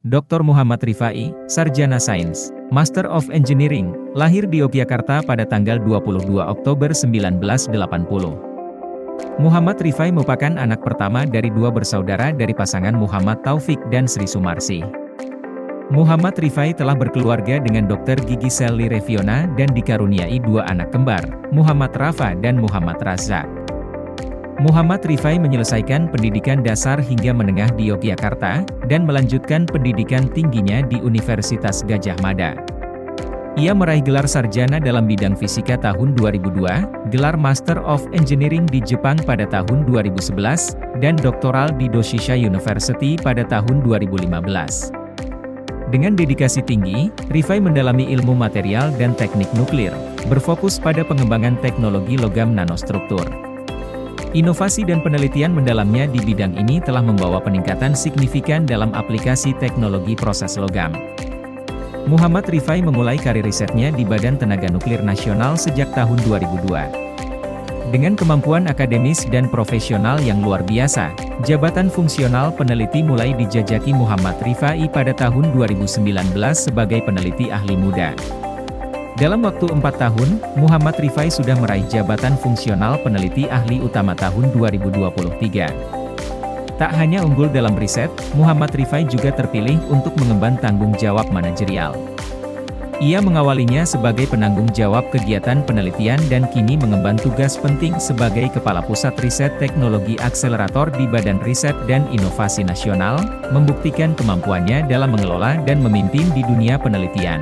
Dr. Muhammad Rifai, Sarjana Sains, Master of Engineering, lahir di Yogyakarta pada tanggal 22 Oktober 1980. Muhammad Rifai merupakan anak pertama dari dua bersaudara dari pasangan Muhammad Taufik dan Sri Sumarsi. Muhammad Rifai telah berkeluarga dengan Dr. Gigi Selly Reviona dan dikaruniai dua anak kembar, Muhammad Rafa dan Muhammad Razak. Muhammad Rifai menyelesaikan pendidikan dasar hingga menengah di Yogyakarta, dan melanjutkan pendidikan tingginya di Universitas Gadjah Mada. Ia meraih gelar sarjana dalam bidang fisika tahun 2002, gelar Master of Engineering di Jepang pada tahun 2011, dan doktoral di Doshisha University pada tahun 2015. Dengan dedikasi tinggi, Rifai mendalami ilmu material dan teknik nuklir, berfokus pada pengembangan teknologi logam nanostruktur. Inovasi dan penelitian mendalamnya di bidang ini telah membawa peningkatan signifikan dalam aplikasi teknologi proses logam. Muhammad Rifai memulai karir risetnya di Badan Tenaga Nuklir Nasional sejak tahun 2002. Dengan kemampuan akademis dan profesional yang luar biasa, jabatan fungsional peneliti mulai dijajaki Muhammad Rifai pada tahun 2019 sebagai peneliti ahli muda. Dalam waktu 4 tahun, Muhammad Rifai sudah meraih jabatan fungsional peneliti ahli utama tahun 2023. Tak hanya unggul dalam riset, Muhammad Rifai juga terpilih untuk mengemban tanggung jawab manajerial. Ia mengawalinya sebagai penanggung jawab kegiatan penelitian dan kini mengemban tugas penting sebagai Kepala Pusat Riset Teknologi Akselerator di Badan Riset dan Inovasi Nasional, membuktikan kemampuannya dalam mengelola dan memimpin di dunia penelitian.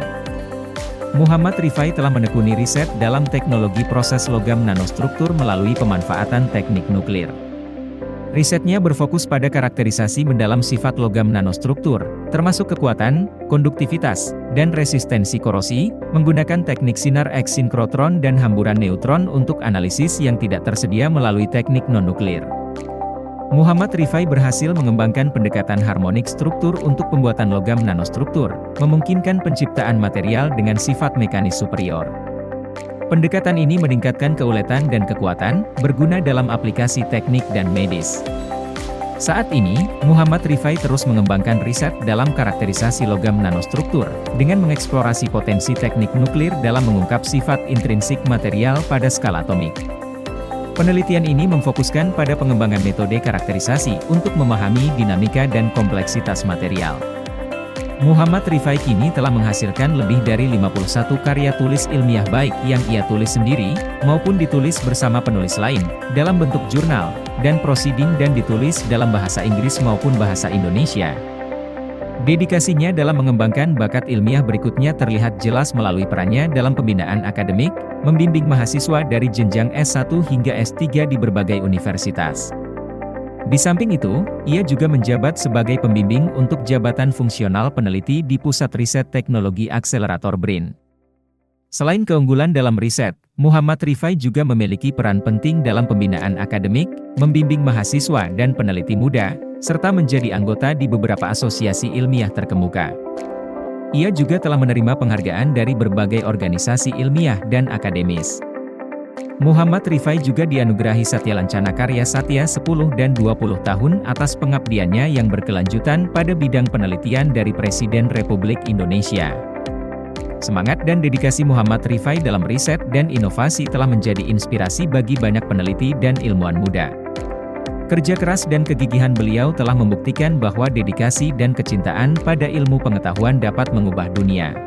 Muhammad Rifai telah menekuni riset dalam teknologi proses logam nanostruktur melalui pemanfaatan teknik nuklir. Risetnya berfokus pada karakterisasi mendalam sifat logam nanostruktur, termasuk kekuatan, konduktivitas, dan resistensi korosi, menggunakan teknik sinar X-sinkrotron dan hamburan neutron untuk analisis yang tidak tersedia melalui teknik non-nuklir. Muhammad Rifai berhasil mengembangkan pendekatan harmonik struktur untuk pembuatan logam nanostruktur, memungkinkan penciptaan material dengan sifat mekanis superior. Pendekatan ini meningkatkan keuletan dan kekuatan, berguna dalam aplikasi teknik dan medis. Saat ini, Muhammad Rifai terus mengembangkan riset dalam karakterisasi logam nanostruktur, dengan mengeksplorasi potensi teknik nuklir dalam mengungkap sifat intrinsik material pada skala atomik. Penelitian ini memfokuskan pada pengembangan metode karakterisasi untuk memahami dinamika dan kompleksitas material. Muhammad Rifai kini telah menghasilkan lebih dari 51 karya tulis ilmiah baik yang ia tulis sendiri, maupun ditulis bersama penulis lain, dalam bentuk jurnal, dan proceeding dan ditulis dalam bahasa Inggris maupun bahasa Indonesia. Dedikasinya dalam mengembangkan bakat ilmiah berikutnya terlihat jelas melalui perannya dalam pembinaan akademik, membimbing mahasiswa dari jenjang S1 hingga S3 di berbagai universitas. Di samping itu, ia juga menjabat sebagai pembimbing untuk jabatan fungsional peneliti di Pusat Riset Teknologi Akselerator BRIN. Selain keunggulan dalam riset, Muhammad Rifai juga memiliki peran penting dalam pembinaan akademik, membimbing mahasiswa dan peneliti muda, serta menjadi anggota di beberapa asosiasi ilmiah terkemuka. Ia juga telah menerima penghargaan dari berbagai organisasi ilmiah dan akademis. Muhammad Rifai juga dianugerahi Satya Lancana Karya Satya 10 dan 20 tahun atas pengabdiannya yang berkelanjutan pada bidang penelitian dari Presiden Republik Indonesia. Semangat dan dedikasi Muhammad Rifai dalam riset dan inovasi telah menjadi inspirasi bagi banyak peneliti dan ilmuwan muda. Kerja keras dan kegigihan beliau telah membuktikan bahwa dedikasi dan kecintaan pada ilmu pengetahuan dapat mengubah dunia.